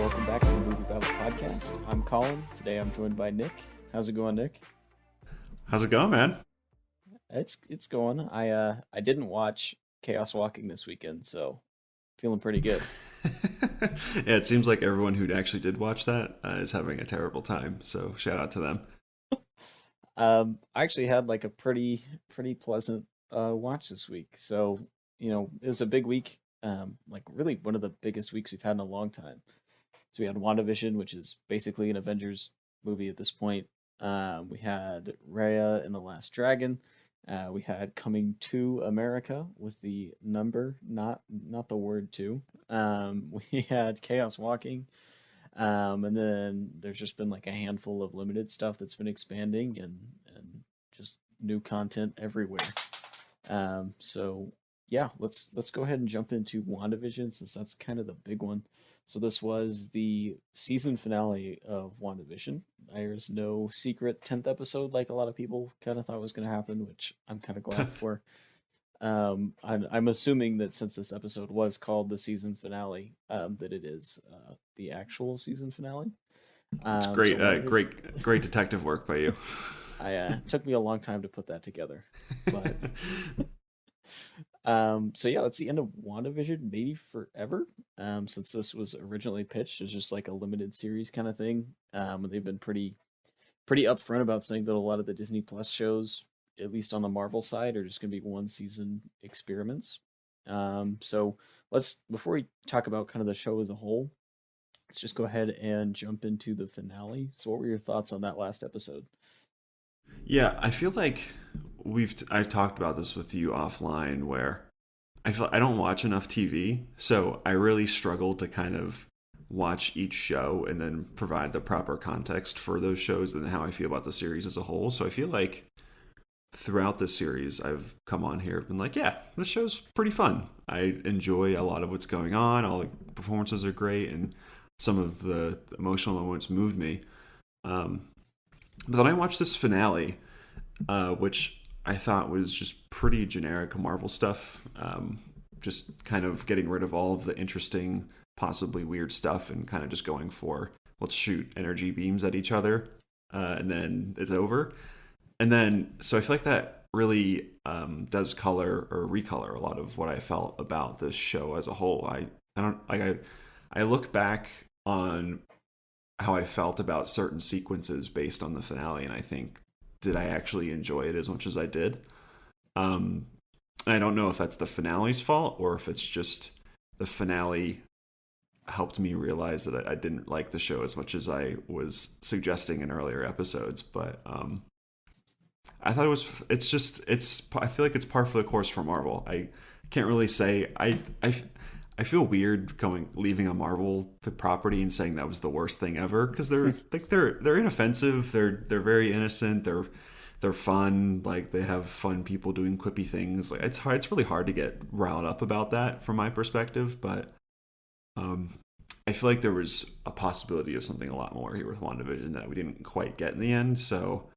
welcome back to the Movie Babble podcast. I'm Colin. Today I'm joined by Nick. How's it going, Nick? How's it going, man? It's going. I didn't watch Chaos Walking this weekend, so feeling pretty good. Yeah, it seems like everyone who actually did watch that is having a terrible time. So shout out to them. I actually had like a pretty pleasant watch this week. So it was a big week. Like really one of the biggest weeks we've had in a long time. So we had WandaVision, which is basically an Avengers movie at this point. We had Raya and the Last Dragon. We had Coming to America with the number, not the word two. We had Chaos Walking. And then there's just been like a handful of limited stuff that's been expanding and just new content everywhere. So yeah, let's go ahead and jump into WandaVision since that's kind of the big one. So this was the season finale of WandaVision. There's no secret 10th episode like a lot of people kind of thought was going to happen, which I'm kind of glad for. I'm assuming that since this episode was called the season finale, that it is the actual season finale. It's So great, WandaVision, great detective work by you. I took me a long time to put that together, but so yeah, that's the end of WandaVision, maybe forever. Since this was originally pitched as just like a limited series kind of thing. And they've been pretty upfront about saying that a lot of the Disney Plus shows, at least on the Marvel side, are just going to be one season experiments. So let's before we talk about kind of the show as a whole, let's just go ahead and jump into the finale. So what were your thoughts on that last episode? Yeah, I feel like I've talked about this with you offline where I feel I don't watch enough TV, so I really struggle to kind of watch each show and then provide the proper context for those shows and how I feel about the series as a whole. So I feel like throughout the series I've come on here and been like, yeah, this show's pretty fun. I enjoy a lot of what's going on. All the performances are great and some of the emotional moments moved me. Um, but then I watched this finale, which I thought was just pretty generic Marvel stuff. Just kind of getting rid of all of the interesting, possibly weird stuff and kind of just going for let's shoot energy beams at each other and then it's over. And then, so I feel like that really does color or recolor a lot of what I felt about this show as a whole. I don't like I look back on how I felt about certain sequences based on the finale, and I think, did I actually enjoy it as much as I did? Um, I don't know if that's the finale's fault or if it's just the finale helped me realize that I didn't like the show as much as I was suggesting in earlier episodes. But I thought it was. It's just. It's. I feel like it's par for the course for Marvel. I can't really say. I feel weird going leaving a Marvel the property and saying that was the worst thing ever because they're inoffensive. They're very innocent. They're fun. Like they have fun people doing quippy things. Like it's hard. It's really hard to get riled up about that from my perspective. But um, I feel like there was a possibility of something a lot more here with WandaVision that we didn't quite get in the end. So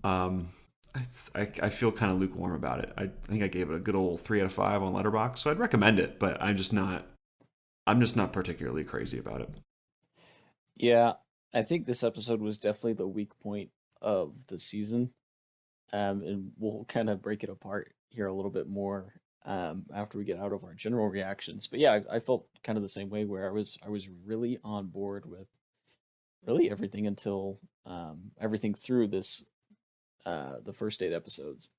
um, I feel kind of lukewarm about it. I think I gave it a good old 3 out of 5 on Letterboxd, so I'd recommend it. But I'm just not particularly crazy about it. Yeah, I think this episode was definitely the weak point of the season. And we'll kind of break it apart here a little bit more after we get out of our general reactions. But yeah, I felt kind of the same way where I was really on board with really everything until everything through this the first 8 episodes,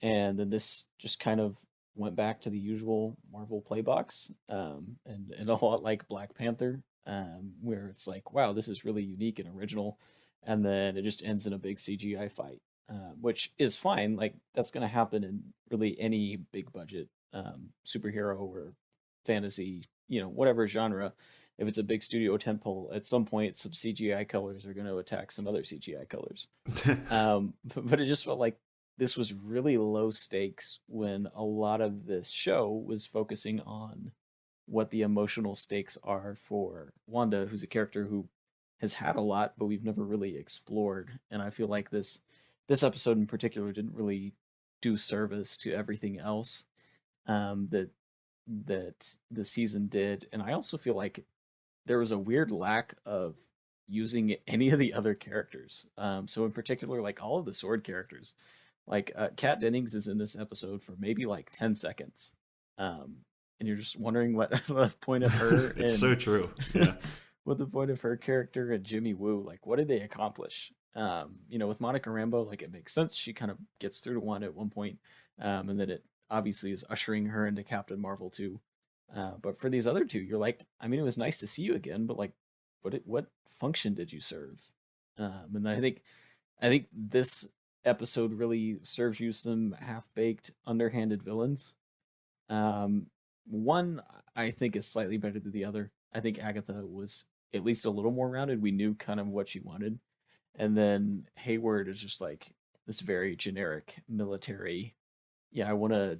and then this just kind of went back to the usual Marvel playbox, and a lot like Black Panther, where it's like, wow, this is really unique and original, and then it just ends in a big CGI fight, which is fine. Like that's going to happen in really any big budget superhero or fantasy, whatever genre. If it's a big studio tentpole, at some point, some CGI colors are going to attack some other CGI colors. But it just felt like this was really low stakes when a lot of this show was focusing on what the emotional stakes are for Wanda, who's a character who has had a lot, but we've never really explored. And I feel like this episode in particular didn't really do service to everything else that the season did. And I also feel like there was a weird lack of using any of the other characters. So in particular, like all of the sword characters, like Kat Dennings is in this episode for maybe like 10 seconds, and you're just wondering what the point of her It's so and true. Yeah. what the point of her character and Jimmy Woo, like what did they accomplish? With Monica Rambeau, like it makes sense. She kind of gets through to one at one point, and then it obviously is ushering her into Captain Marvel too. But for these other two, you're like, I mean, it was nice to see you again, but like, what function did you serve? And I think this episode really serves you some half baked, underhanded villains. Um, One I think is slightly better than the other. I think Agatha was at least a little more rounded. We knew kind of what she wanted, and then Hayward is just like this very generic military. Yeah, I want to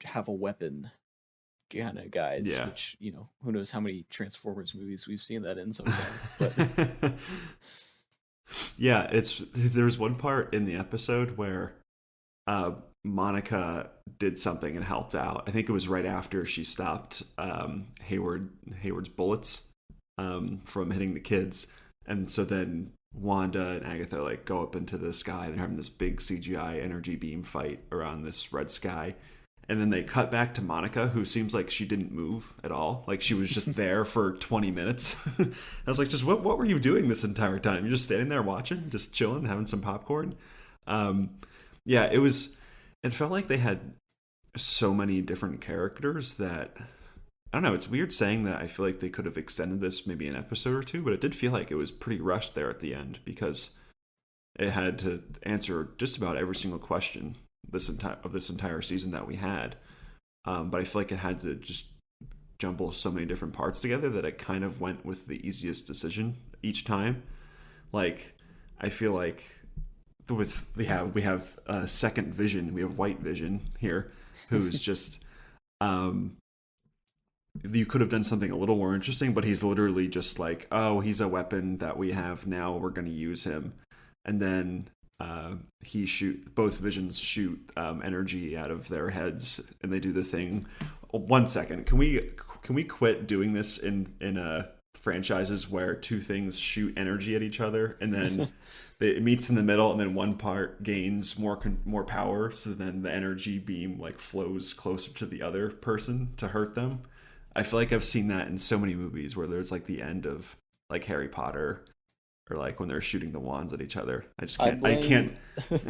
have a weapon kind of guys. Yeah. Which who knows how many Transformers movies we've seen that in so far. But Yeah, there's one part in the episode where uh, Monica did something and helped out. I think it was right after she stopped Hayward's bullets from hitting the kids, and so then Wanda and Agatha like go up into the sky and they're having this big CGI energy beam fight around this red sky. And then they cut back to Monica, who seems like she didn't move at all. Like she was just there for 20 minutes. I was like, just what were you doing this entire time? You're just standing there watching, just chilling, having some popcorn. Um, yeah, it felt like they had so many different characters that, I don't know, it's weird saying that. I feel like they could have extended this maybe an episode or two, but it did feel like it was pretty rushed there at the end because it had to answer just about every single question this entire season that we had. But I feel like it had to just jumble so many different parts together that it kind of went with the easiest decision each time. Like I feel like we have second Vision, we have White Vision here, who's just you could have done something a little more interesting, but he's literally just like, oh, he's a weapon that we have now, we're going to use him. And then both Visions shoot energy out of their heads, and they do the thing. 1 second, can we quit doing this in franchises where two things shoot energy at each other, and then it meets in the middle, and then one part gains more power, so then the energy beam like flows closer to the other person to hurt them. I feel like I've seen that in so many movies where there's like the end of like Harry Potter, or like when they're shooting the wands at each other. I just I can't. I can't. blame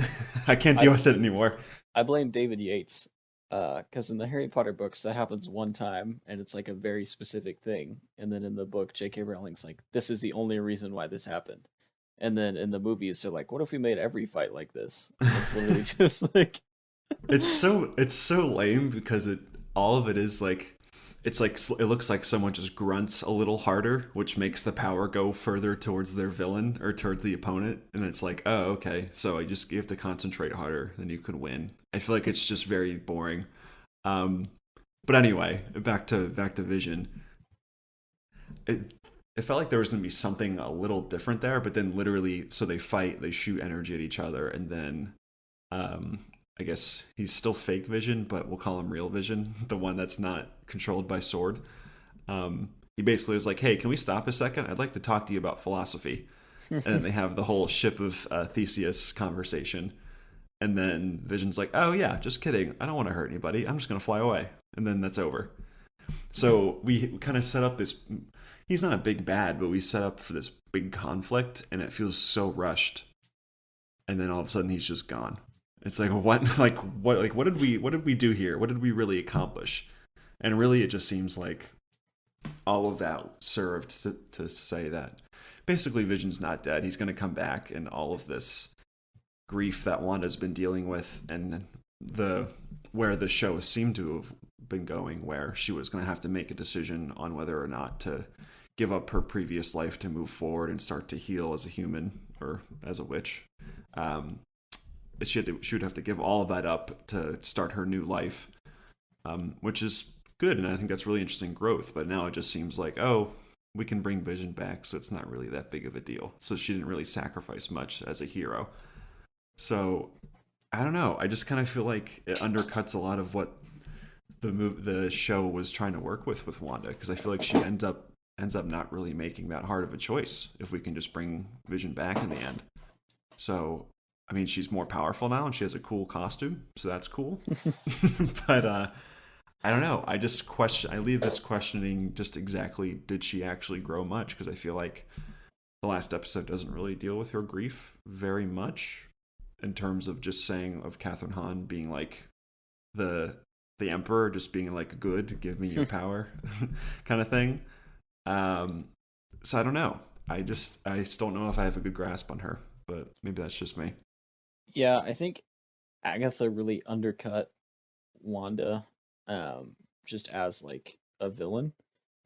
I can't deal I with it anymore. I blame David Yates, because in the Harry Potter books that happens one time and it's like a very specific thing, and then in the book J.K. Rowling's like, this is the only reason why this happened, and then in the movies they're like, what if we made every fight like this? And it's literally just like, It's so lame because all of it is like, it's like it looks like someone just grunts a little harder, which makes the power go further towards their villain or towards the opponent, and it's like, oh, okay, so you have to concentrate harder, then you could win. I feel like it's just very boring. Um, but anyway, back to Vision. It, it felt like there was going to be something a little different there, but then literally, so they fight, they shoot energy at each other, and then um, I guess he's still fake Vision, but we'll call him real Vision, the one that's not controlled by sword. He basically was like, hey, can we stop a second? I'd like to talk to you about philosophy. And then they have the whole ship of Theseus conversation. And then Vision's like, oh yeah, just kidding. I don't want to hurt anybody. I'm just going to fly away. And then that's over. So we kind of set up this. He's not a big bad, but we set up for this big conflict, and it feels so rushed. And then all of a sudden, he's just gone. It's like what, what did we do here? What did we really accomplish? And really, it just seems like all of that served to say that basically Vision's not dead. He's going to come back, and all of this grief that Wanda's been dealing with, and where the show seemed to have been going, where she was going to have to make a decision on whether or not to give up her previous life to move forward and start to heal as a human or as a witch. She would have to give all of that up to start her new life, which is good, and I think that's really interesting growth. But now it just seems like, oh, we can bring Vision back, so it's not really that big of a deal. So she didn't really sacrifice much as a hero. So I don't know. I just kind of feel like it undercuts a lot of what the show was trying to work with Wanda, because I feel like she ended up ends up not really making that hard of a choice if we can just bring Vision back in the end. So, I mean, she's more powerful now and she has a cool costume, so that's cool. But I don't know. I leave this questioning just exactly, did she actually grow much? Because I feel like the last episode doesn't really deal with her grief very much in terms of just saying of Catherine Hahn being like the emperor, just being like, good, give me your power kind of thing. So I don't know. I just don't know if I have a good grasp on her, but maybe that's just me. Yeah, I think Agatha really undercut Wanda, just as like a villain.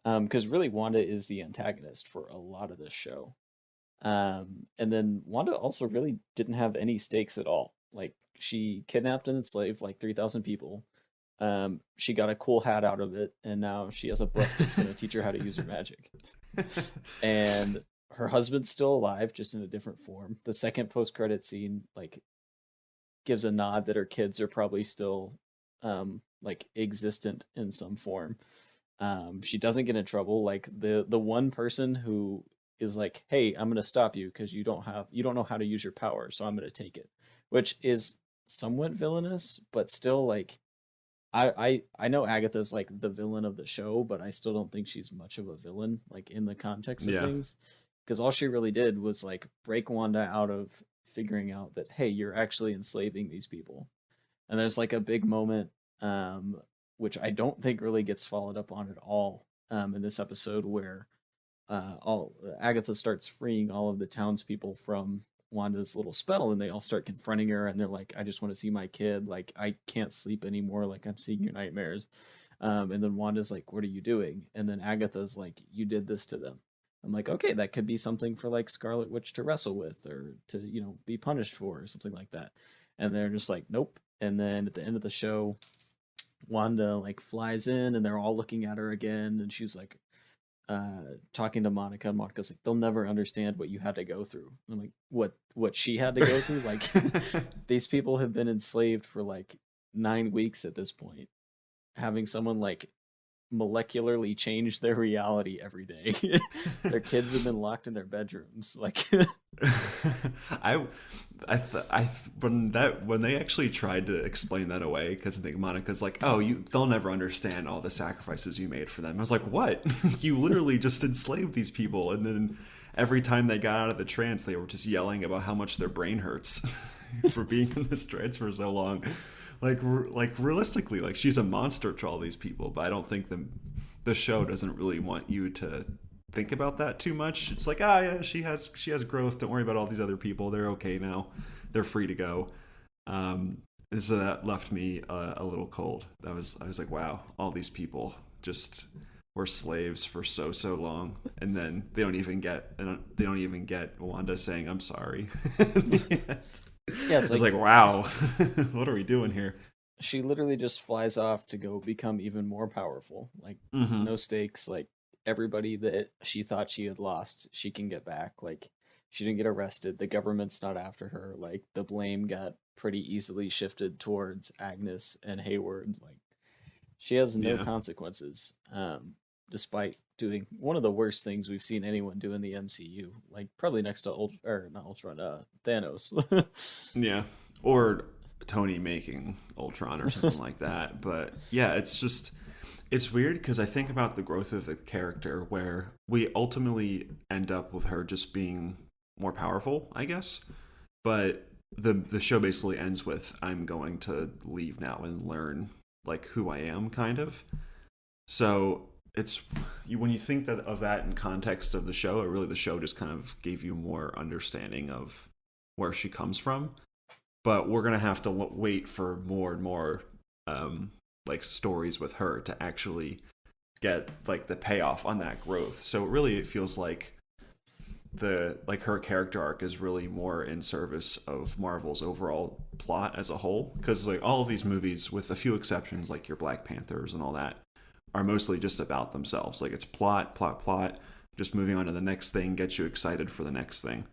Because really Wanda is the antagonist for a lot of this show. And then Wanda also really didn't have any stakes at all. Like she kidnapped and enslaved like 3,000 people. She got a cool hat out of it, and now she has a book that's going to teach her how to use her magic. And her husband's still alive, just in a different form. The second post-credit scene like gives a nod that her kids are probably still like existent in some form. She doesn't get in trouble. Like the one person who is like, "Hey, I'm gonna stop you because you don't know how to use your power, so I'm gonna take it," which is somewhat villainous, but still like I know Agatha's like the villain of the show, but I still don't think she's much of a villain like in the context of Yeah. things, because all she really did was like break Wanda out of figuring out that hey, you're actually enslaving these people. And there's like a big moment, which I don't think really gets followed up on at all, in this episode where all Agatha starts freeing all of the townspeople from Wanda's little spell, and they all start confronting her, and they're like, "I just want to see my kid. Like, I can't sleep anymore. Like, I'm seeing your nightmares." And then Wanda's like, "What are you doing?" And then Agatha's like, "You did this to them." I'm like, okay, that could be something for like Scarlet Witch to wrestle with, or to be punished for, or something like that. And they're just like, nope. And then at the end of the show, Wanda like flies in, and they're all looking at her again, and she's like, talking to Monica, and Monica's like, they'll never understand what you had to go through. I'm like, what she had to go through? Like, these people have been enslaved for like 9 weeks at this point. Having someone like molecularly change their reality every day. Their kids have been locked in their bedrooms. Like, I, when they actually tried to explain that away, because I think Monica's like, oh, they'll never understand all the sacrifices you made for them. I was like, what? You literally just enslaved these people, and then every time they got out of the trance, they were just yelling about how much their brain hurts for being in this trance for so long. Like realistically, like she's a monster to all these people, but I don't think the show doesn't really want you to think about that too much. It's like, yeah, she has growth. Don't worry about all these other people. They're okay now. They're free to go. So that left me a little cold. I was like, wow, all these people just were slaves for so long, and then they don't even get Wanda saying I'm sorry. yeah, it's I was like, wow, what are we doing here? She literally just flies off to go become even more powerful. Like, no stakes. Like, everybody that she thought she had lost, she can get back. Like, she didn't get arrested. The government's not after her. Like, the blame got pretty easily shifted towards Agnes and Hayward. Like, she has no consequences. Despite doing one of the worst things we've seen anyone do in the MCU, like probably next to Thanos. Yeah, or Tony making Ultron or something like that. But yeah, it's weird because I think about the growth of the character where we ultimately end up with her just being more powerful, I guess. But the show basically ends with I'm going to leave now and learn like who I am, kind of. So it's when you think of that in context of the show, the show just kind of gave you more understanding of where she comes from. But we're gonna have to wait for more and more like stories with her to actually get like the payoff on that growth. So really, it feels like her character arc is really more in service of Marvel's overall plot as a whole. Because like all of these movies, with a few exceptions, like your Black Panthers and all that, are mostly just about themselves. Like it's plot, just moving on to the next thing, gets you excited for the next thing.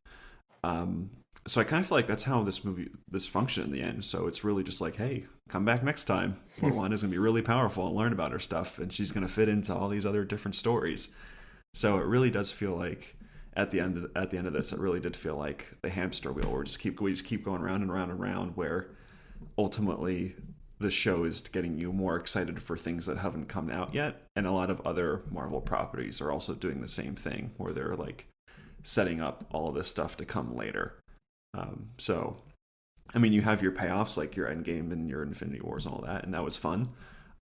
So I kind of feel like that's how this functioned in the end. So it's really just like, hey, come back next time. Wanda's going to be really powerful and learn about her stuff, and she's going to fit into all these other different stories. So it really does feel like at the end of this, it really did feel like the hamster wheel. We just keep going round and round and round. Where ultimately the show is getting you more excited for things that haven't come out yet, and a lot of other Marvel properties are also doing the same thing, where they're like setting up all of this stuff to come later. So, I mean, you have your payoffs like your Endgame and your Infinity Wars and all that, and that was fun.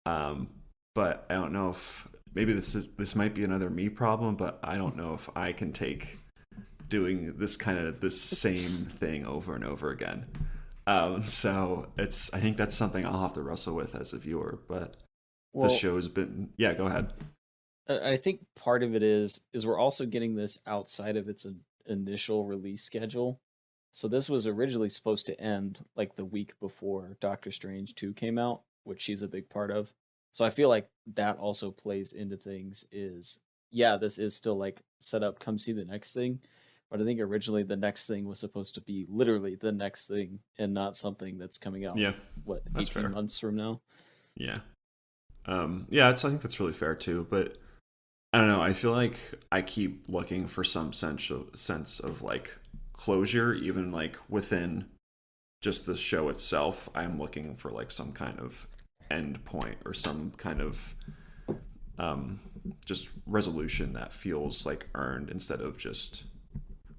Um, but I don't know if maybe this might be another me problem, but I don't know if I can take doing this same thing over and over again. So it's I think that's something I'll have to wrestle with as a viewer. But the Well, show's been yeah. Go ahead. I think part of it is we're also getting this outside of its initial release schedule. So this was originally supposed to end like the week before Doctor Strange 2 came out, which she's a big part of. So I feel like that also plays into things is yeah, this is still like set up, come see the next thing. But I think originally the next thing was supposed to be literally the next thing and not something that's coming out Yeah, what, that's 18 fair. months from now. Yeah. Yeah, I think that's really fair too. But I don't know. I feel like I keep looking for some sense of like closure, even like within just the show itself. I'm looking for like some kind of end point or some kind of um, just resolution that feels like earned instead of just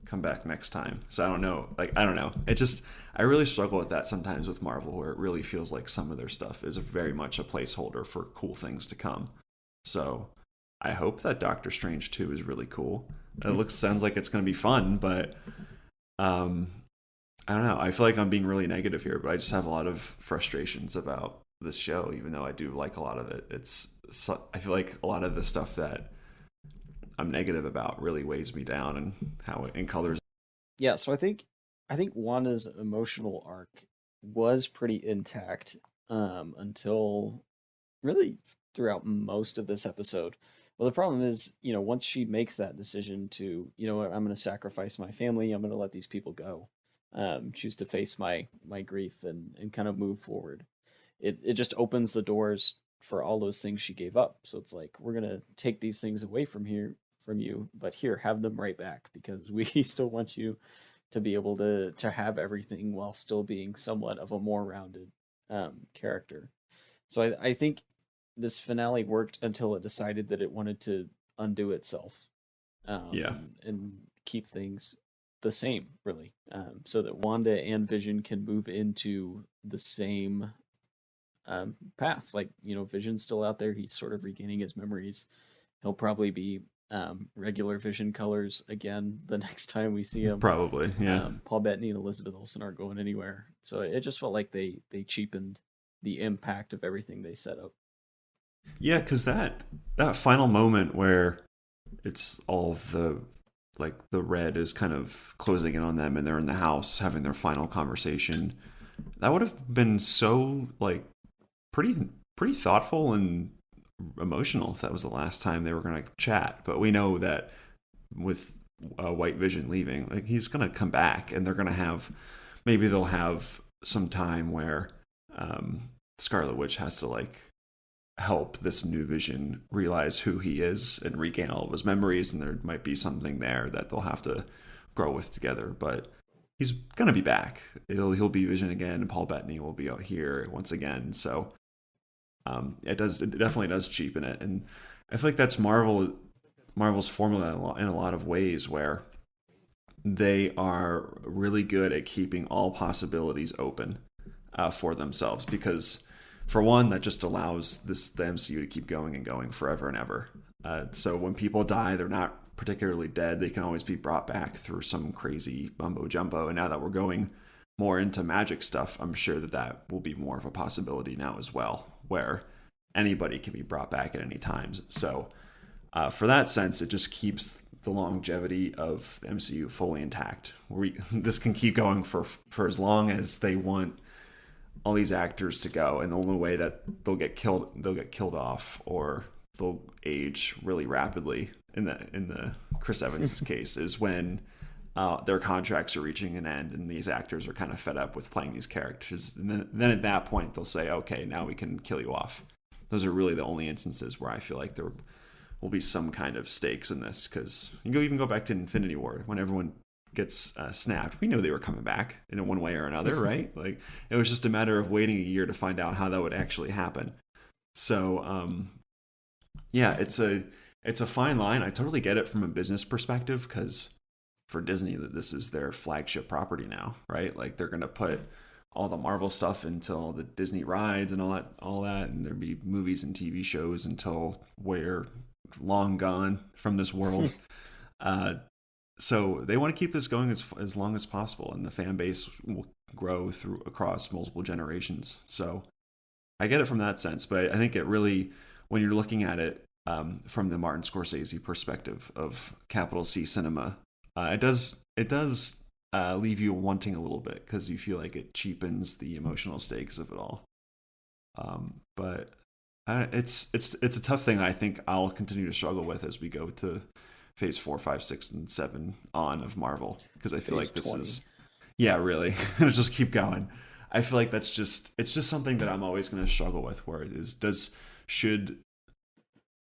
come back next time. So I don't know. Like I don't know. It just I really struggle with that sometimes with Marvel, where it really feels like some of their stuff is very much a placeholder for cool things to come. So I hope that Doctor Strange 2 is really cool. It looks sounds like it's going to be fun, but um, I don't know. I feel like I'm being really negative here, but I just have a lot of frustrations about this show, even though I do like a lot of it. I feel like a lot of the stuff that I'm negative about really weighs me down, and how it in colors. Yeah, so I think Wanda's emotional arc was pretty intact until really throughout most of this episode. Well, the problem is, once she makes that decision to, what, I'm going to sacrifice my family, I'm going to let these people go, choose to face my grief and kind of move forward. It just opens the doors for all those things she gave up. So it's like we're gonna take these things away from you, but here, have them right back because we still want you to be able to have everything while still being somewhat of a more rounded character. So I think this finale worked until it decided that it wanted to undo itself Yeah, and keep things the same, really, so that Wanda and Vision can move into the same path. Like, Vision's still out there. He's sort of regaining his memories. He'll probably be regular Vision colors again the next time we see him. probably. Yeah, Paul Bettany and Elizabeth Olsen aren't going anywhere. So it just felt like they cheapened the impact of everything they set up. yeah, because that final moment where it's all of the like the red is kind of closing in on them, and they're in the house having their final conversation. That would have been so like pretty thoughtful and emotional if that was the last time they were going to chat. But we know that with White Vision leaving, like he's going to come back, and they're going to have maybe they'll have some time where Scarlet Witch has to like help this new Vision realize who he is and regain all of his memories, and there might be something there that they'll have to grow with together. But he's gonna be back. He'll be Vision again, and Paul Bettany will be out here once again. So it definitely does cheapen it, and I feel like that's Marvel's formula in a lot of ways, where they are really good at keeping all possibilities open for themselves, because for one, that just allows the MCU to keep going and going forever and ever. So when people die, they're not particularly dead. They can always be brought back through some crazy mumbo jumbo. And now that we're going more into magic stuff, I'm sure that will be more of a possibility now as well, where anybody can be brought back at any time. So for that sense, it just keeps the longevity of the MCU fully intact. This can keep going for as long as they want all these actors to go, and the only way that they'll get killed off, or they'll age really rapidly in the Chris Evans case, is when their contracts are reaching an end and these actors are kind of fed up with playing these characters, and then at that point they'll say, okay, now we can kill you off. Those are really the only instances where I feel like they're will be some kind of stakes in this, because you go even go back to Infinity War when everyone gets snapped. We knew they were coming back in one way or another, right? Like it was just a matter of waiting a year to find out how that would actually happen. So yeah, it's a fine line. I totally get it from a business perspective, because for Disney, that this is their flagship property now, right? Like they're gonna put all the Marvel stuff into all the Disney rides and all that, and there'd be movies and TV shows until we're long gone from this world. uh, so they want to keep this going as long as possible, and the fan base will grow through across multiple generations. So I get it from that sense, but I think it really, when you're looking at it from the Martin Scorsese perspective of capital C cinema, it does leave you wanting a little bit, because you feel like it cheapens the emotional stakes of it all. But it's a tough thing. I think I'll continue to struggle with as we go to phase 4, 5, 6, and 7 on of Marvel, because I feel Phase like this 20. is, yeah, really. It'll just keep going. I feel like it's just something that I'm always going to struggle with. Where it is, should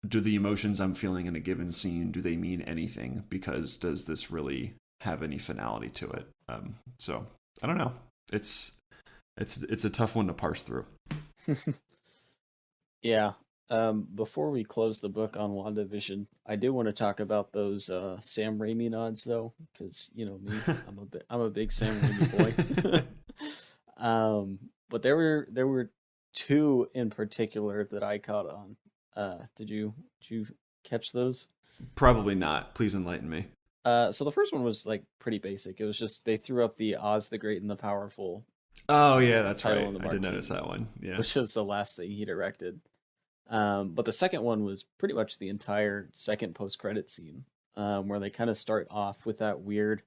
do the emotions I'm feeling in a given scene, do they mean anything? Because does this really have any finality to it? So I don't know. It's a tough one to parse through. Yeah. Before we close the book on WandaVision, I do want to talk about those Sam Raimi nods though, because you know me, I'm a big Sam Raimi boy. But there were two in particular that I caught on. Did you catch those? Probably not. Please enlighten me. So the first one was like pretty basic. It was just they threw up the Oz the Great and the Powerful Oh yeah, that's title right. on the I did notice marquee, that one. Yeah. which was the last thing he directed. But the second one was pretty much the entire second post credit scene, where they kind of start off with that weird,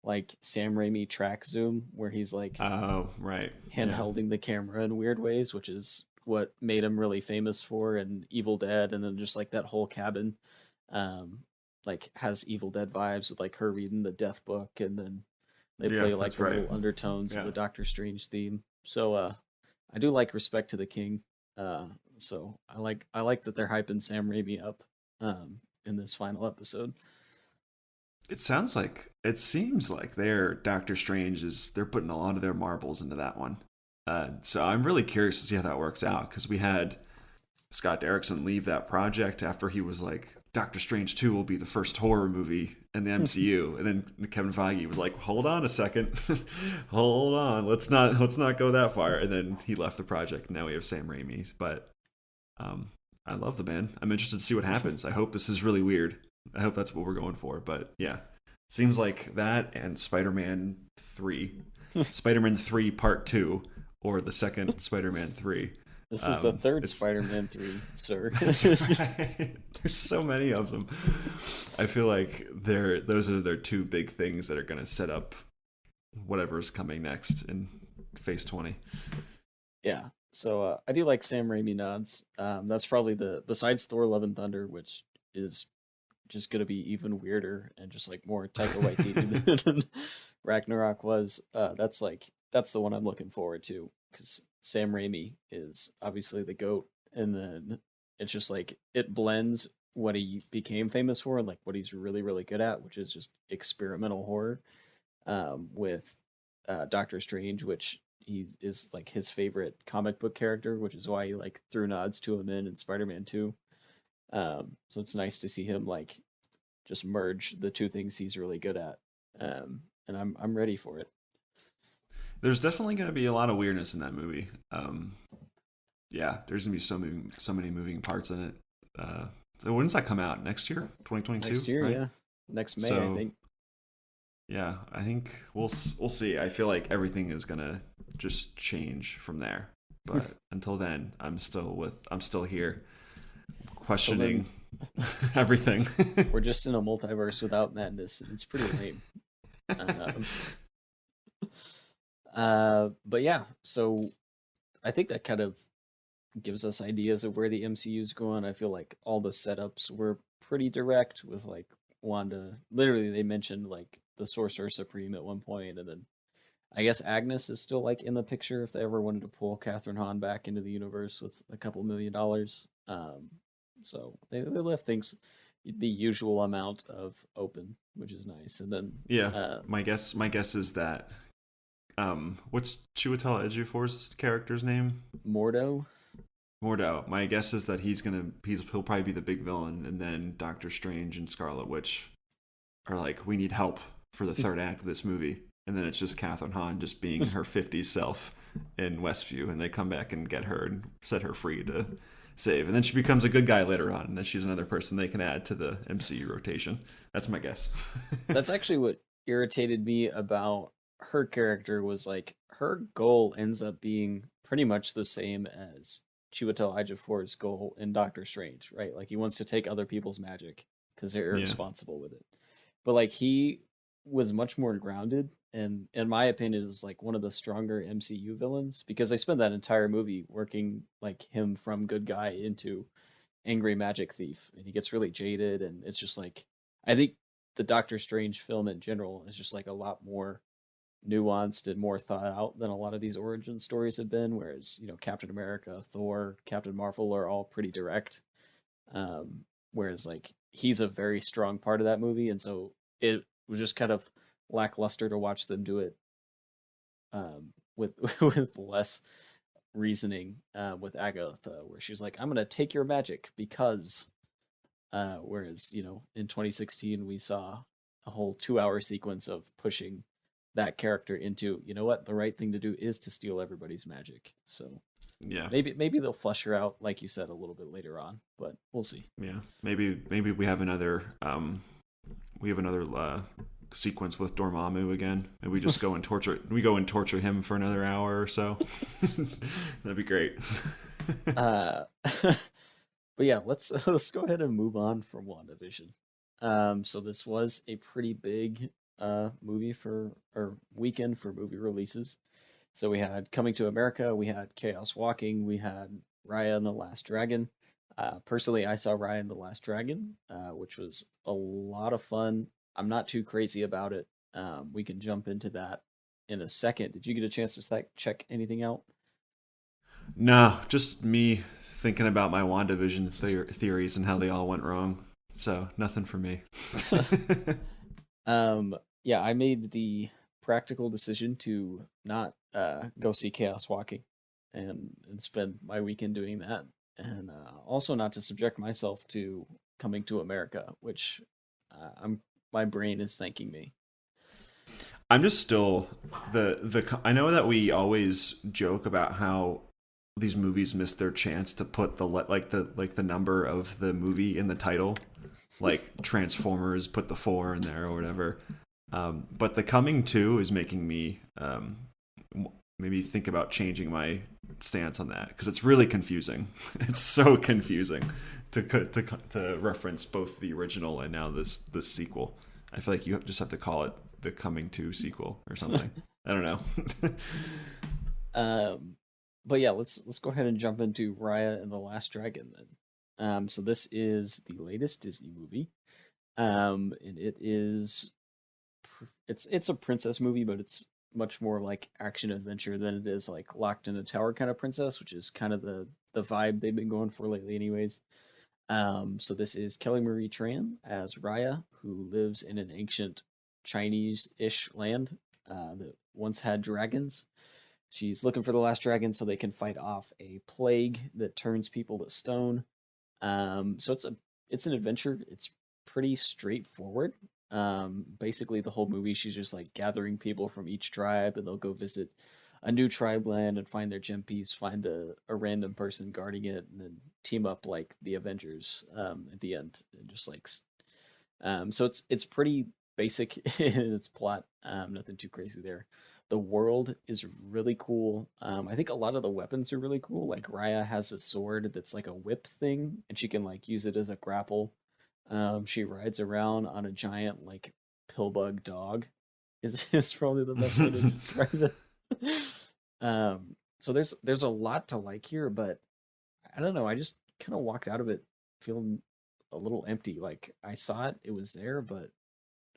like Sam Raimi track zoom, where he's like Oh right. Yeah. handhelding the camera in weird ways, which is what made him really famous for and Evil Dead, and then just like that whole cabin, um, like has Evil Dead vibes with like her reading the Death Book, and then they Yeah, play like that's the right. little undertones of Yeah. the Doctor Strange theme. So I do like Respect to the King. Uh, so I like that they're hyping Sam Raimi up in this final episode. It seems like their Doctor Strange is they're putting a lot of their marbles into that one. So I'm really curious to see how that works out, because we had Scott Derrickson leave that project after he was like, Doctor Strange 2 will be the first horror movie in the MCU, and then Kevin Feige was like, hold on a second, hold on, let's not go that far, and then he left the project. Now we have Sam Raimi, but um, I love the man. I'm interested to see what happens. I hope this is really weird. I hope that's what we're going for. But yeah, seems like that and Spider-Man 3, Spider-Man 3 Part 2, or the second Spider-Man 3. This is the third It's Spider-Man 3, sir. that's right. There's so many of them. I feel like those are their two big things that are going to set up whatever's coming next in Phase 20. Yeah. So I do like Sam Raimi nods. That's probably the besides Thor: Love and Thunder, which is just gonna be even weirder and just like more Taika Waititi than Ragnarok was. That's the one I'm looking forward to, because Sam Raimi is obviously the goat, and then it's just like it blends what he became famous for and like what he's really really good at, which is just experimental horror, with Doctor Strange, which he is like his favorite comic book character, which is why he like threw nods to him in Spider-Man 2. So it's nice to see him like just merge the two things he's really good at. And I'm ready for it. There's definitely going to be a lot of weirdness in that movie. Yeah, there's going to be so many moving parts in it. So when does that come out? Next year, 2022, Next year, right? yeah. Next May, I So think. yeah, I think we'll see. I feel like everything is going to just change from there. But until then, I'm still here Till then, questioning everything. we're just in a multiverse without madness, and it's pretty lame. Um, but yeah, so I think that kind of gives us ideas of where the MCU is going. I feel like all the setups were pretty direct with like Wanda. Literally, they mentioned like the Sorcerer Supreme at one point, and then I guess Agnes is still like in the picture if they ever wanted to pull Catherine Hahn back into the universe with a couple $1 million. So they left things the usual amount of open, which is nice. And then Yeah, my guess is that what's Chiwetel Ejiofor's character's name? Mordo. Mordo. My guess is that he'll probably be the big villain, and then Doctor Strange and Scarlet Witch are like, we need help for the third act of this movie, and then it's just Catherine Hahn just being her 50s self in Westview, and they come back and get her and set her free to save, and then she becomes a good guy later on, and then she's another person they can add to the MCU rotation. That's my guess. That's actually what irritated me about her character was like her goal ends up being pretty much the same as Chiwetel Ejiofor's goal in Doctor Strange, right? Like he wants to take other people's magic because they're Yeah. irresponsible with it. But like he was much more grounded and in my opinion is like one of the stronger MCU villains because they spend that entire movie working like him from good guy into angry magic thief and he gets really jaded and it's just like I think the Doctor Strange film in general is just like a lot more nuanced and more thought out than a lot of these origin stories have been whereas Captain America, Thor, Captain Marvel are all pretty direct, whereas like he's a very strong part of that movie and so it was just kind of lackluster to watch them do it with with less reasoning with Agatha, where she's like, "I'm gonna take your magic because," whereas in 2016 we saw a whole 2-hour sequence of pushing that character into what the right thing to do is to steal everybody's magic. So Yeah. maybe they'll flush her out, like you said, a little bit later on, but we'll see. Yeah. Maybe we have another sequence with Dormammu again, and we just go and torture him for another hour or so. That'd be great. Uh, but yeah, let's go ahead and move on from WandaVision. So this was a pretty big movie for or weekend for movie releases. So we had Coming to America, we had Chaos Walking, we had Raya and the Last Dragon. Personally, I saw Raya and the Last Dragon, which was a lot of fun. I'm not too crazy about it. We can jump into that in a second. Did you get a chance to check anything out? No, just me thinking about my WandaVision theories and how they all went wrong. So nothing for me. Yeah, I made the practical decision to not go see Chaos Walking and spend my weekend doing that. And also not to subject myself to Coming to America, which I'm my brain is thanking me. I'm just still the I know that we always joke about how these movies miss their chance to put the number of the movie in the title, like Transformers put the 4 in there or whatever. But the Coming to is making me maybe think about changing my stance on that because it's really confusing. It's so confusing to reference both the original and now this sequel. I feel like you just have to call it the Coming to sequel or something. I don't know. But yeah, let's go ahead and jump into Raya and the Last Dragon then. So this is the latest Disney movie, and it's a princess movie, but it's much more like action adventure than it is like locked in a tower kind of princess, which is kind of the vibe they've been going for lately, anyways. So this is Kelly Marie Tran as Raya, who lives in an ancient Chinese-ish land that once had dragons. She's looking for the last dragon so they can fight off a plague that turns people to stone. So it's an adventure. It's pretty straightforward. Basically the whole movie she's just like gathering people from each tribe and they'll go visit a new tribe land and find their gem piece, find a random person guarding it, and then team up like the Avengers at the end. And just like so it's pretty basic in its plot. Nothing too crazy there. The world is really cool. I think a lot of the weapons are really cool. Like Raya has a sword that's like a whip thing, and she can like use it as a grapple. She rides around on a giant like pillbug dog. Is probably the best way to describe it. So there's a lot to like here, but I don't know. I just kind of walked out of it feeling a little empty. Like I saw it, it was there, but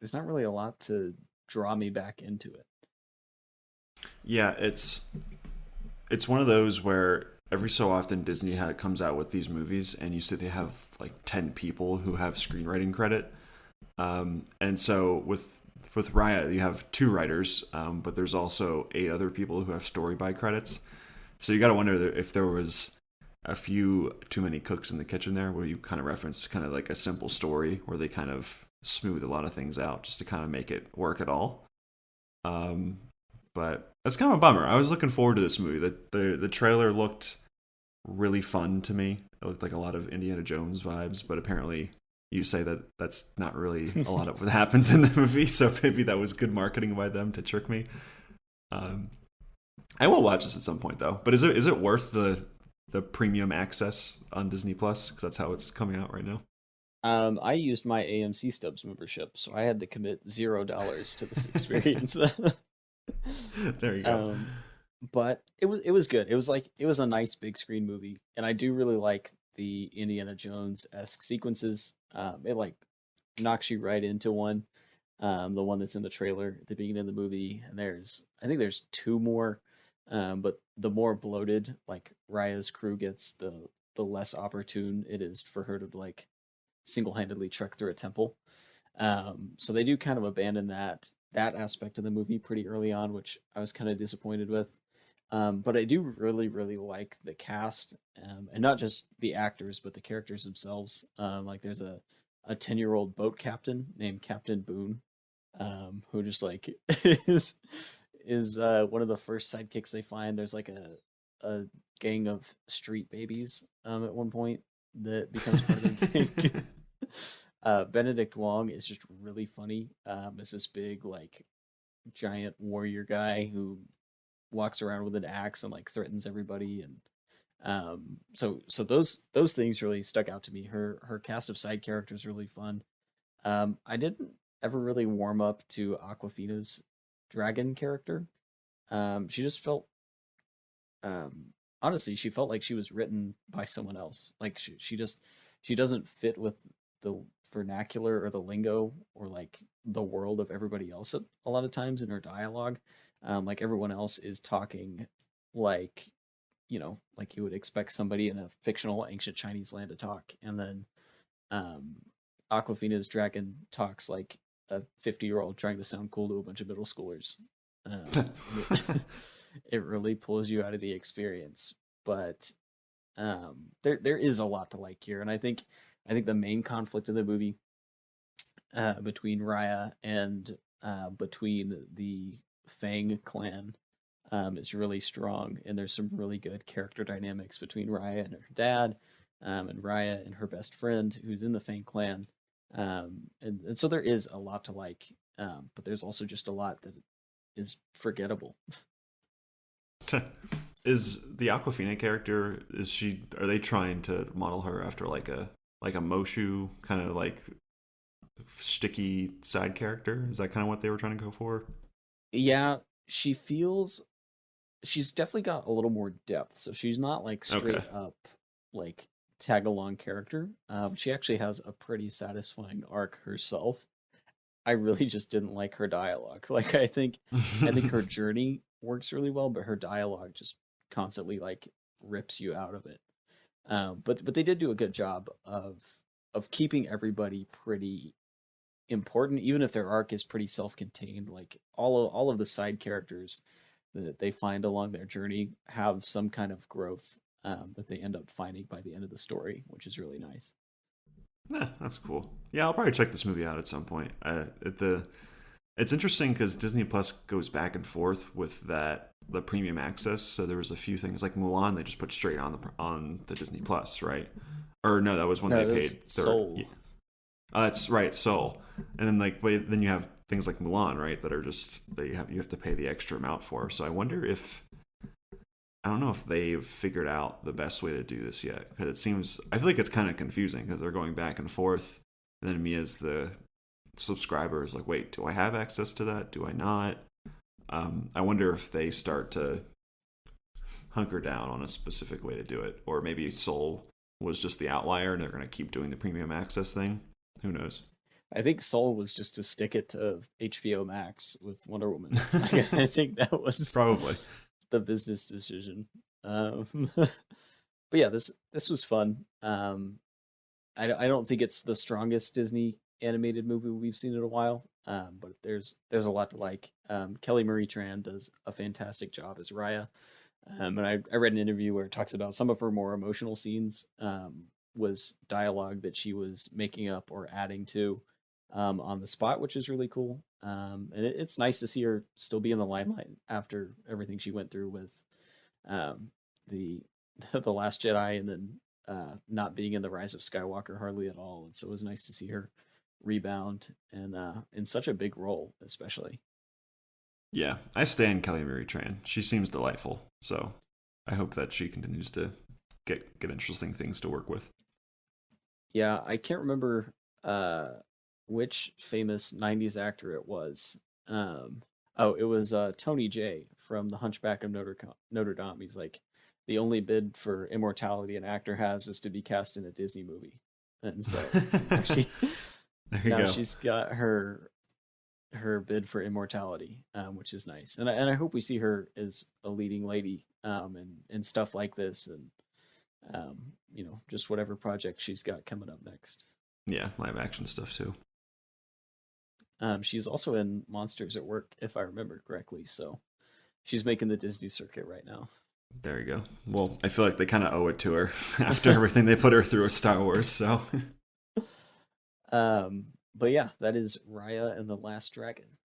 there's not really a lot to draw me back into it. Yeah, it's one of those where every so often Disney comes out with these movies, and you see they have like 10 people who have screenwriting credit. And so with Raya, you have 2 writers, but there's also 8 other people who have story by credits. So you got to wonder if there was a few too many cooks in the kitchen there, where you kind of reference kind of like a simple story where they kind of smooth a lot of things out just to kind of make it work at all. But that's kind of a bummer. I was looking forward to this movie. The trailer looked really fun to me. It looked like a lot of Indiana Jones vibes, but apparently you say that that's not really a lot of what happens in the movie, so maybe that was good marketing by them to trick me. I will watch this at some point though. But is it worth the premium access on Disney Plus? Because that's how it's coming out right now. I used my AMC Stubs membership, so I had to commit $0 to this experience. There you go. But it was good. It was a nice big screen movie, and I do really like the Indiana Jones-esque sequences. It like knocks you right into one. The one that's in the trailer at the beginning of the movie, and I think there's 2 more. But the more bloated like Raya's crew gets, the less opportune it is for her to like single-handedly trek through a temple. So they do kind of abandon that aspect of the movie pretty early on, which I was kind of disappointed with. But I do really, really like the cast, and not just the actors, but the characters themselves. Like there's a 10-year-old boat captain named Captain Boone, who just like is one of the first sidekicks they find. There's like a gang of street babies at one point that becomes part of the gang. Benedict Wong is just really funny. It's this big like giant warrior guy who walks around with an axe and like threatens everybody, and so those things really stuck out to me. Her cast of side characters really fun. I didn't ever really warm up to Aquafina's dragon character. She just felt honestly, she felt like she was written by someone else. Like she doesn't fit with the vernacular or the lingo or like the world of everybody else a lot of times in her dialogue. Like everyone else is talking like, like you would expect somebody in a fictional ancient Chinese land to talk. And then Aquafina's dragon talks like a 50-year-old trying to sound cool to a bunch of middle schoolers. It really pulls you out of the experience. But there is a lot to like here, and I think the main conflict of the movie between Raya and between the Fang clan is really strong, and there's some really good character dynamics between Raya and her dad, and Raya and her best friend who's in the Fang clan, and so there is a lot to like, but there's also just a lot that is forgettable. Is the Aquafina character, are they trying to model her after like a Moshu kind of like sticky side character? Is that kind of what they were trying to go for? Yeah, she's definitely got a little more depth. So she's not like straight Okay. up like tag along character. She actually has a pretty satisfying arc herself. I really just didn't like her dialogue. Like I think her journey works really well, but her dialogue just constantly like rips you out of it. But they did do a good job of keeping everybody pretty important, even if their arc is pretty self-contained. Like all of the side characters that they find along their journey have some kind of growth that they end up finding by the end of the story, which is really nice. Yeah, that's cool. Yeah, I'll probably check this movie out at some point. It's interesting because Disney Plus goes back and forth with the premium access. So there was a few things like Mulan they just put straight on the Disney Plus, right? Or no, that was when No, they it was paid Soul. Yeah. That's right, Soul. And then then you have things like Mulan, right? That are just you have to pay the extra amount for. So I wonder if I don't know if they've figured out the best way to do this yet, because I feel like it's kind of confusing because they're going back and forth, and then me as the subscriber is like, wait, do I have access to that? Do I not? I wonder if they start to hunker down on a specific way to do it, or maybe Soul was just the outlier and they're going to keep doing the premium access thing. Who knows? I think Soul was just to stick it to HBO Max with Wonder Woman. I think that was Probably. the business decision. But yeah, this was fun. I don't think it's the strongest Disney animated movie we've seen in a while. But there's a lot to like. Kelly Marie Tran does a fantastic job as Raya. And I read an interview where it talks about some of her more emotional scenes was dialogue that she was making up or adding to on the spot, which is really cool. And it's nice to see her still be in the limelight after everything she went through with the the Last Jedi, and then not being in the Rise of Skywalker hardly at all. And so it was nice to see her rebound and in such a big role, especially. Yeah, I stand Kelly Marie Tran. She seems delightful. So I hope that she continues to get interesting things to work with. Yeah, I can't remember which famous '90s actor it was. Oh, it was Tony Jay from The Hunchback of Notre Dame. He's like, the only bid for immortality an actor has is to be cast in a Disney movie, and so now she There you now go. she's got her bid for immortality, which is nice, and I hope we see her as a leading lady, and stuff like this, and just whatever project she's got coming up next. Yeah, live action stuff too. She's also in Monsters at Work, if I remember correctly. So she's making the Disney circuit right now. There you go. Well, I feel like they kind of owe it to her after everything they put her through with Star Wars. So But yeah, that is Raya and the Last Dragon.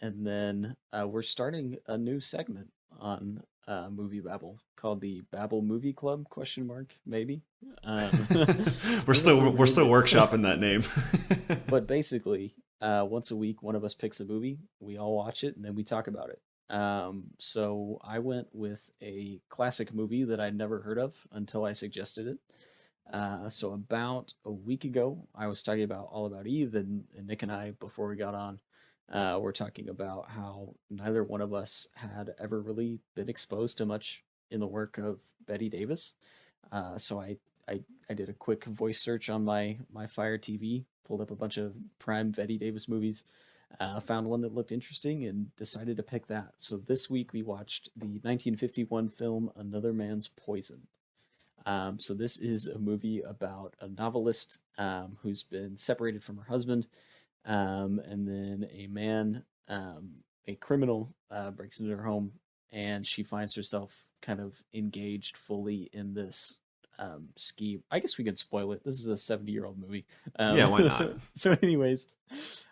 And then we're starting a new segment on Movie Babble called the Babble Movie Club? Question mark, maybe. Um, we're I don't know if still we we're named still it. workshopping that name. But basically, once a week, one of us picks a movie, we all watch it, and then we talk about it. So I went with a classic movie that I'd never heard of until I suggested it. So about a week ago, I was talking about All About Eve, and Nick and I, before we got on, were talking about how neither one of us had ever really been exposed to much in the work of Betty Davis. So I did a quick voice search on my Fire TV, pulled up a bunch of prime Betty Davis movies, found one that looked interesting, and decided to pick that. So this week we watched the 1951 film Another Man's Poison. So this is a movie about a novelist who's been separated from her husband, and then a criminal, breaks into her home, and she finds herself kind of engaged fully in this scheme. I guess we can spoil it. This is a 70-year-old movie. Yeah, why not? So anyways,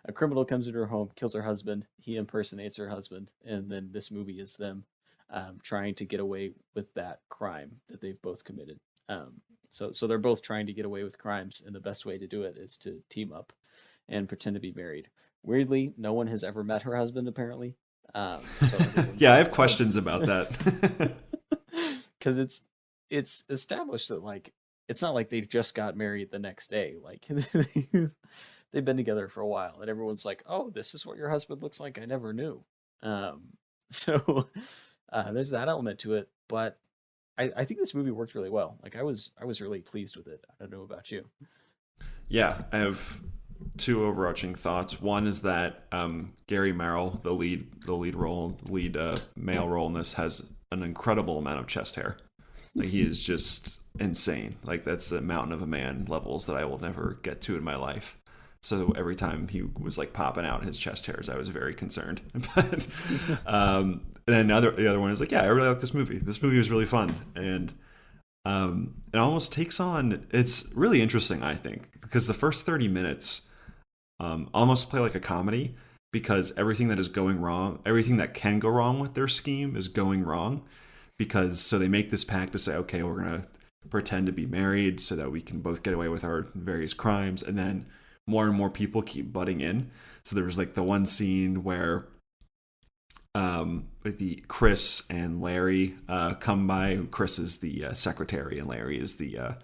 a criminal comes into her home, kills her husband. He impersonates her husband, and then this movie is them trying to get away with that crime that they've both committed. So they're both trying to get away with crimes, and the best way to do it is to team up and pretend to be married. Weirdly, no one has ever met her husband apparently. So everyone's Yeah, I like, have "Oh, questions about that. because it's established that like it's not like they just got married the next day. Like they've been together for a while, and everyone's like, "Oh, this is what your husband looks like. I never knew." Um, so there's that element to it, but I think this movie worked really well. Like I was really pleased with it. I don't know about you. Yeah, I have two overarching thoughts. One is that Gary Merrill, the lead role, lead male role in this, has an incredible amount of chest hair. Like he is just insane. Like that's the mountain of a man levels that I will never get to in my life. So every time he was like popping out his chest hairs, I was very concerned. But and then the other one is like, yeah, I really like this movie. This movie was really fun, and it almost takes on. It's really interesting, I think, because the first 30 minutes almost play like a comedy because everything that is going wrong, everything that can go wrong with their scheme is going wrong. Because so they make this pact to say, okay, we're gonna pretend to be married so that we can both get away with our various crimes, and then more and more people keep butting in. So there was like the one scene where with the Chris and Larry come by. Chris is the secretary, and Larry is the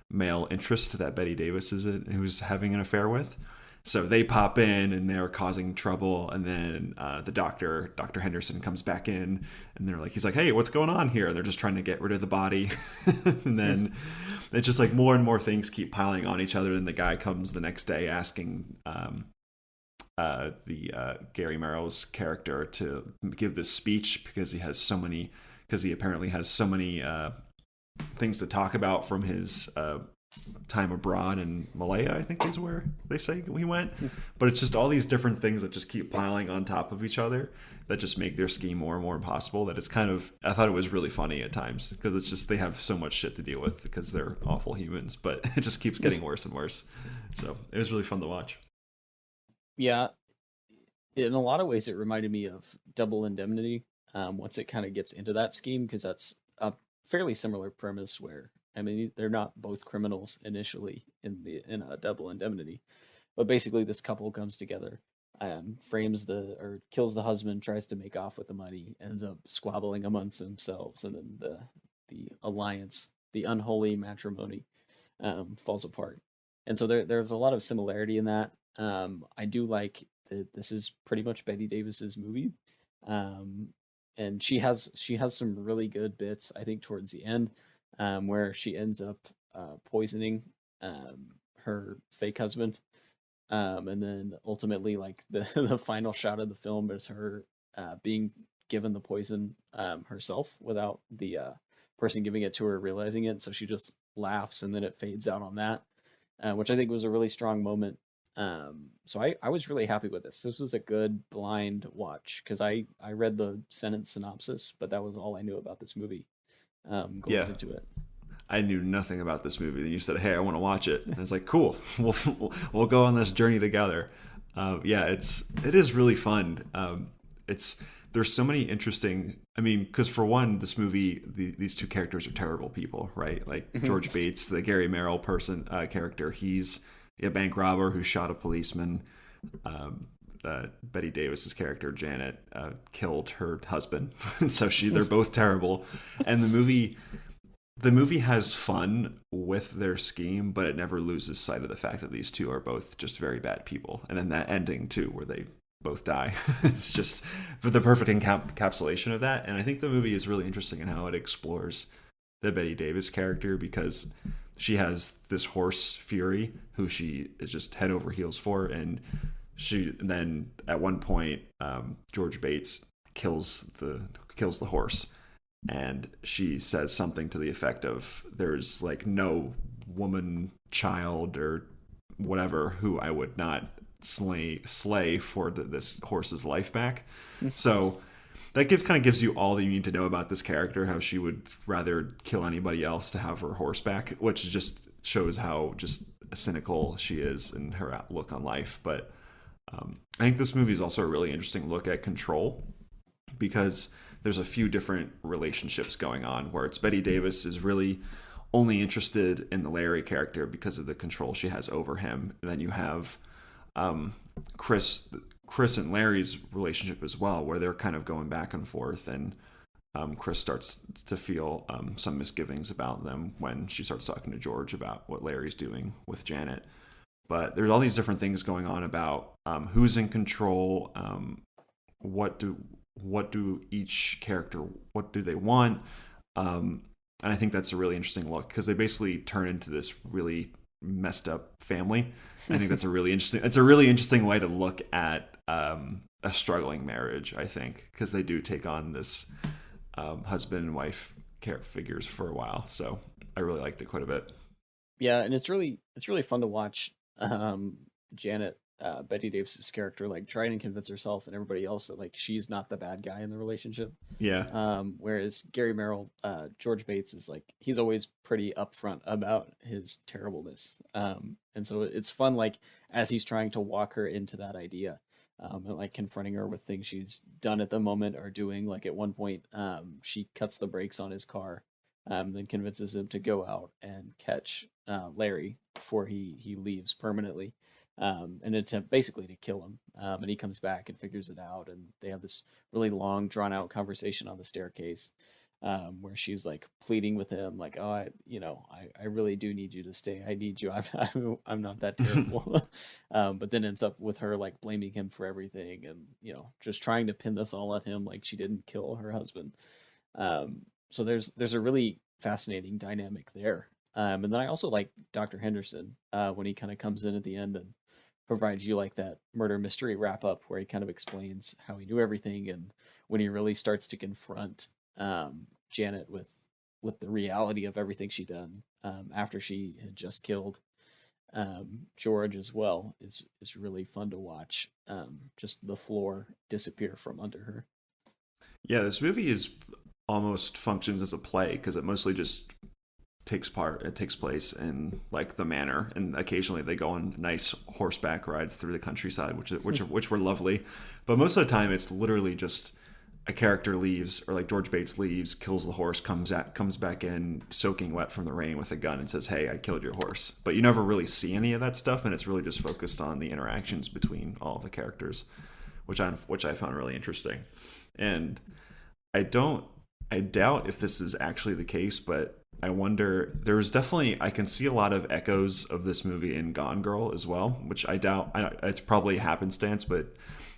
male interest that Betty Davis is who's having an affair with. So they pop in and they're causing trouble, and then the Dr. Henderson, comes back in, and he's like, "Hey, what's going on here?" And they're just trying to get rid of the body, and then it's just like more and more things keep piling on each other. And the guy comes the next day asking Gary Merrill's character to give this speech because he apparently has so many things to talk about from his time abroad in Malaya, I think is where they say we went. But it's just all these different things that just keep piling on top of each other that just make their scheme more and more impossible. That it's kind of, I thought it was really funny at times because it's just they have so much shit to deal with because they're awful humans, but it just keeps getting worse and worse. So it was really fun to watch. Yeah, in a lot of ways, it reminded me of Double Indemnity. Once it kind of gets into that scheme, because that's a fairly similar premise. Where I mean, they're not both criminals initially in a Double Indemnity, but basically this couple comes together, frames the or kills the husband, tries to make off with the money, ends up squabbling amongst themselves, and then the alliance, the unholy matrimony, falls apart. And so there's a lot of similarity in that. I do like that this is pretty much Betty Davis's movie, um, and she has some really good bits. I think towards the end, where she ends up poisoning her fake husband, and then ultimately like the the final shot of the film is her being given the poison herself without the person giving it to her realizing it. So she just laughs, and then it fades out on that, which I think was a really strong moment. So I was really happy with this. This was a good blind watch because I read the sentence synopsis, but that was all I knew about this movie going Yeah, into it. I knew nothing about this movie. Then you said, "Hey, I want to watch it," and I was like, "Cool, we'll go on this journey together." Yeah, it is really fun. It's there's so many interesting. I mean, because for one, this movie, these two characters are terrible people, right? Like George Bates, the Gary Merrill person character, he's a bank robber who shot a policeman. Betty Davis's character Janet killed her husband, so they're both terrible, and the movie has fun with their scheme, but it never loses sight of the fact that these two are both just very bad people. And then that ending too, where they both die, it's just for the perfect encapsulation of that. And I think the movie is really interesting in how it explores the Betty Davis character because she has this horse Fury who she is just head over heels for, and she then at one point George Bates kills the horse, and she says something to the effect of there's like no woman, child, or whatever who I would not slay for this horse's life back. So that kind of gives you all that you need to know about this character, how she would rather kill anybody else to have her horse back, which just shows how just cynical she is in her outlook on life. But I think this movie is also a really interesting look at control because there's a few different relationships going on where it's Betty Davis is really only interested in the Larry character because of the control she has over him. And then you have um, Chris and Larry's relationship as well, where they're kind of going back and forth, and Chris starts to feel some misgivings about them when she starts talking to George about what Larry's doing with Janet. But there's all these different things going on about who's in control, what do each character what do they want, and I think that's a really interesting look because they basically turn into this really messed up family. I think that's a really interesting. It's a really interesting way to look at a struggling marriage. I think because they do take on this husband and wife care figures for a while. So I really liked it quite a bit. Yeah, and it's really fun to watch Janet, Betty Davis's character, like trying to convince herself and everybody else that like she's not the bad guy in the relationship. Yeah, Whereas Gary Merrill, George Bates is like he's always pretty upfront about his terribleness, and so it's fun like as he's trying to walk her into that idea. And like confronting her with things she's done at the moment or doing. Like at one point, she cuts the brakes on his car, then convinces him to go out and catch Larry before he leaves permanently, an attempt basically to kill him. And he comes back and figures it out, and they have this really long, drawn out conversation on the staircase, where she's like pleading with him, like, "Oh, I really do need you to stay. I need you. I'm not that terrible." But then ends up with her like blaming him for everything, and just trying to pin this all on him, like she didn't kill her husband. So there's a really fascinating dynamic there. And then I also like Dr. Henderson when he kind of comes in at the end and provides you like that murder mystery wrap up where he kind of explains how he knew everything, and when he really starts to confront Janet with with the reality of everything she done after she had just killed George as well is really fun to watch. Just the floor disappear from under her. Yeah, this movie is almost functions as a play because it mostly just takes place in like the manor, and occasionally they go on nice horseback rides through the countryside, which were lovely. But most of the time, it's literally just a character leaves, or like George Bates leaves, kills the horse, comes back in soaking wet from the rain with a gun, and says, "Hey, I killed your horse." But you never really see any of that stuff, and it's really just focused on the interactions between all of the characters, which I found really interesting. And I don't I doubt if this is actually the case, but I wonder. There's definitely, I can see a lot of echoes of this movie in Gone Girl as well, which I doubt. It's probably happenstance, but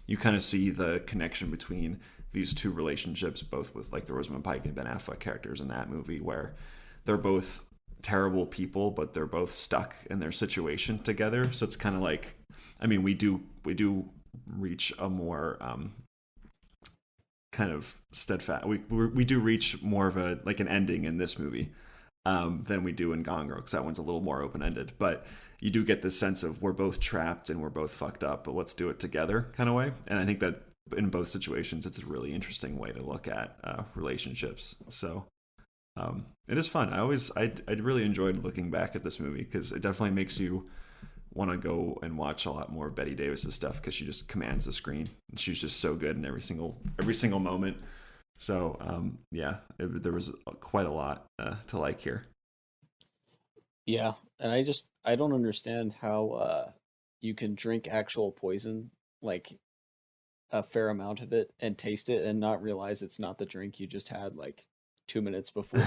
you kind of see the connection between these two relationships, both with like the Rosamund Pike and Ben Affleck characters in that movie, where they're both terrible people, but they're both stuck in their situation together. So it's kind of like, I mean, we do reach a more kind of steadfast. We do reach more of a like an ending in this movie than we do in Gone Girl, because that one's a little more open ended. But you do get this sense of we're both trapped and we're both fucked up, but let's do it together kind of way. And I think that in both situations, it's a really interesting way to look at relationships. So it is fun. I really enjoyed looking back at this movie because it definitely makes you want to go and watch a lot more of Betty Davis's stuff, because she just commands the screen and she's just so good in every single moment. So yeah, there was quite a lot to like here. Yeah, and I don't understand how you can drink actual poison, like a fair amount of it, and taste it and not realize it's not the drink you just had like 2 minutes before.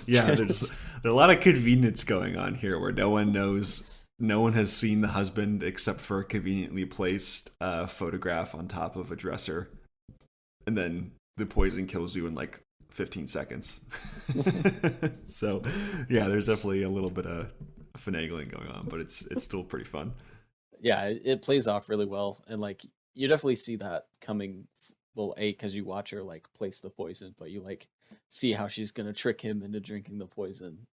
Yeah, there's a lot of convenience going on here where no one knows. No one has seen the husband except for a conveniently placed photograph on top of a dresser, and then the poison kills you in like 15 seconds. So, yeah, there's definitely a little bit of finagling going on, but it's still pretty fun. Yeah, it plays off really well, and like you definitely see that coming. Well, a because you watch her like place the poison, but you like see how she's gonna trick him into drinking the poison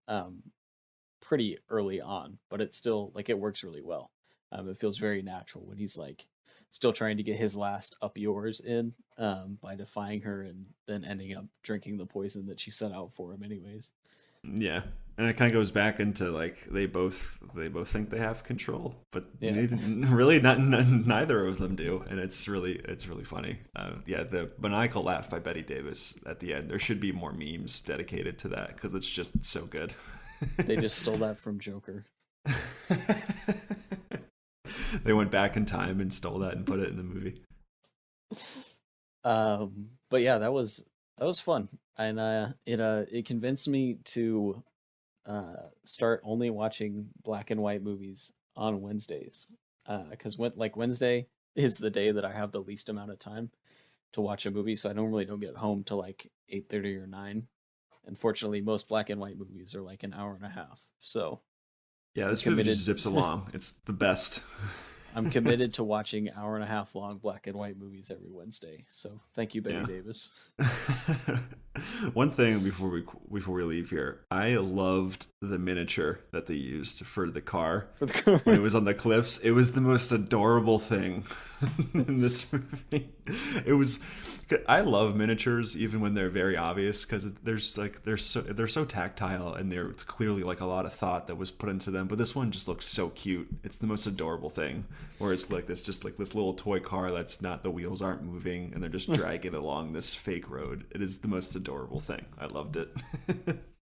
pretty early on. But it's still like it works really well. It feels very natural when he's like still trying to get his last up yours in by defying her and then ending up drinking the poison that she set out for him anyways. Yeah, and it kind of goes back into like they both think they have control, but Yeah. really neither of them do, and it's really funny. Yeah, the maniacal laugh by Betty Davis at the end. There should be more memes dedicated to that because it's just so good. They just stole that from Joker. They went back in time and stole that and put it in the movie. But yeah, that was fun, and it convinced me to start only watching black and white movies on Wednesdays. Because Wednesday is the day that I have the least amount of time to watch a movie, so I normally don't get home till like 8:30 or 9. Unfortunately, most black and white movies are like an hour and a half. So Yeah, I'm this movie committed. just zips along. It's the best. I'm committed to watching hour and a half long black and white movies every Wednesday. So thank you, Betty Yeah. Davis. One thing before we leave here, I loved the miniature that they used for the car For the when it was on the cliffs. It was the most adorable thing in this movie. It was. I love miniatures even when they're very obvious, because there's like they're so tactile, and there's clearly like a lot of thought that was put into them. But this one just looks so cute. It's the most adorable thing. Where it's like this little toy car that's not, the wheels aren't moving, and they're just dragging along this fake road. It is the most adorable thing. I loved it.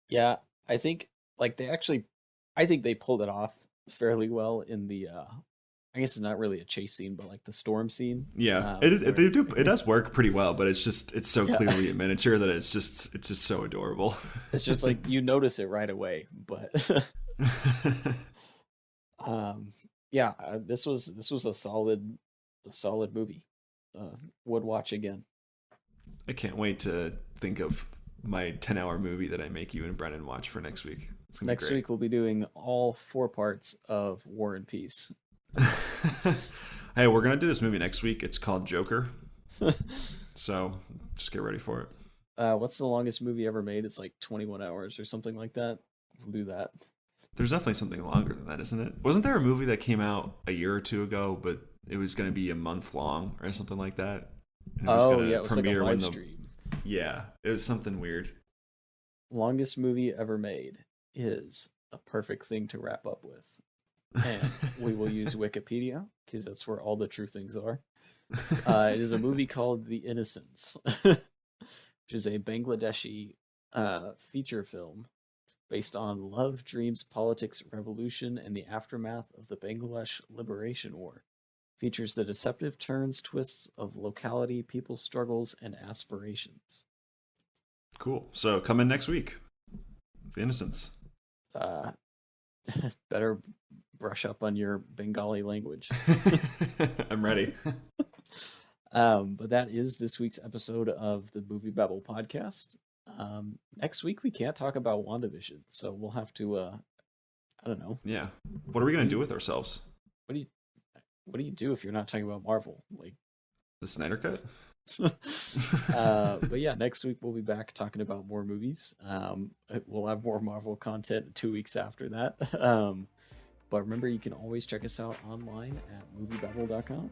Yeah, I think like I think they pulled it off fairly well in the I guess it's not really a chase scene, but like the storm scene. Yeah, Where it does work pretty well, but it's so yeah, clearly a miniature that it's just so adorable. it's just like you notice it right away. But um, yeah, this was a solid movie. Would watch again. I can't wait to think of my 10-hour movie that I make you and Brennan watch for next week. It's gonna be Next great. week we'll be doing all four parts of War and Peace. Hey, we're gonna do this movie next week. It's called Joker, so just get ready for it. What's the longest movie ever made? It's like 21 hours or something like that. We'll do that. There's definitely something longer than that, isn't it? Wasn't there a movie that came out a year or two ago, but it was going to be a month long or something like that? And it was Oh going yeah, to it was like a premiere when live the stream. yeah, it was something weird. Longest movie ever made is a perfect thing to wrap up with. And we will use Wikipedia because that's where all the true things are. It is a movie called The Innocents, which is a Bangladeshi feature film based on love, dreams, politics, revolution, and the aftermath of the Bangladesh Liberation War. Features the deceptive turns, twists of locality, people struggles, and aspirations. Cool. So come in next week. The Innocents. Uh, better brush up on your Bengali language. I'm ready. But that is this week's episode of the Movie Babble podcast. Next week we can't talk about WandaVision, so we'll have to I don't know. Yeah. What are we gonna do with ourselves? What do you do if you're not talking about Marvel? Like The Snyder Cut? but yeah, next week we'll be back talking about more movies. We'll have more Marvel content 2 weeks after that. But remember, you can always check us out online at moviebabble.com.